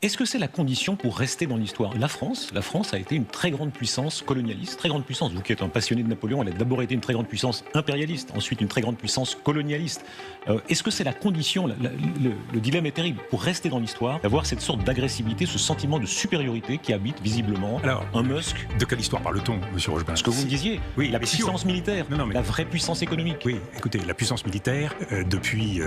Est-ce que c'est la condition pour rester dans l'histoire? La France a été une très grande puissance colonialiste, très grande puissance. Vous qui êtes un passionné de Napoléon, elle a d'abord été une très grande puissance impérialiste, ensuite une très grande puissance colonialiste. Est-ce que c'est la condition, le dilemme est terrible, pour rester dans l'histoire, d'avoir cette sorte d'agressivité, ce sentiment de supériorité qui habite visiblement un Musk? De quelle histoire parle-t-on, monsieur Rochebin? Ce que vous me disiez, oui, la puissance militaire, non, mais... la vraie puissance économique. Oui, écoutez, la puissance militaire, depuis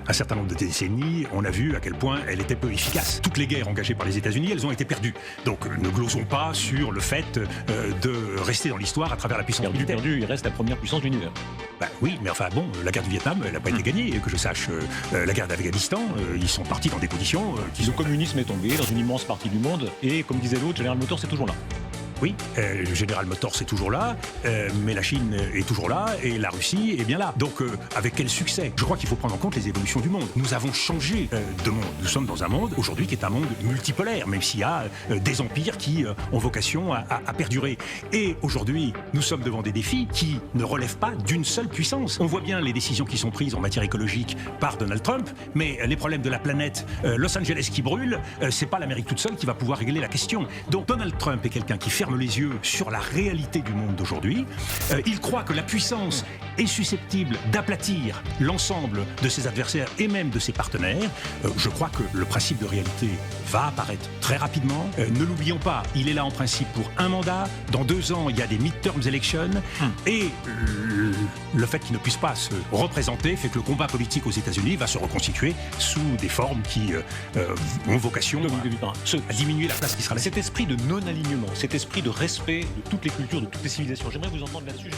un certain nombre de décennies, on a vu à quel point elle était peu efficace. Toutes les guerres engagées par les États-Unis, elles ont été perdues. Donc ne glosons pas sur le fait de rester dans l'histoire à travers la puissance militaire. Perdu, il reste la première puissance de l'univers. Bah, oui, mais enfin bon, la guerre du Vietnam, elle n'a pas été gagnée, que je sache. La guerre d'Afghanistan, ils sont partis dans des conditions qui Le communisme est tombé dans une immense partie du monde et, comme disait l'autre, General Motors est toujours là. Oui, le General Motors est toujours là, mais la Chine est toujours là et la Russie est bien là. Donc, avec quel succès? Je crois qu'il faut prendre en compte les évolutions du monde. Nous avons changé de monde. Nous sommes dans un monde aujourd'hui qui est un monde multipolaire, même s'il y a des empires qui ont vocation à perdurer. Et aujourd'hui, nous sommes devant des défis qui ne relèvent pas d'une seule puissance. On voit bien les décisions qui sont prises en matière écologique par Donald Trump, mais les problèmes de la planète, Los Angeles qui brûle, c'est pas l'Amérique toute seule qui va pouvoir régler la question. Donc, Donald Trump est quelqu'un qui ferme les yeux sur la réalité du monde d'aujourd'hui. Il croit que la puissance est susceptible d'aplatir l'ensemble de ses adversaires et même de ses partenaires. Je crois que le principe de réalité va apparaître très rapidement. Ne l'oublions pas, il est là en principe pour un mandat. Dans 2 ans, il y a des midterms elections. Et le fait qu'il ne puisse pas se représenter fait que le combat politique aux États-Unis va se reconstituer sous des formes qui ont vocation à diminuer la place qui sera là. Cet esprit de non-alignement, cet esprit de respect de toutes les cultures, de toutes les civilisations, j'aimerais vous entendre là-dessus.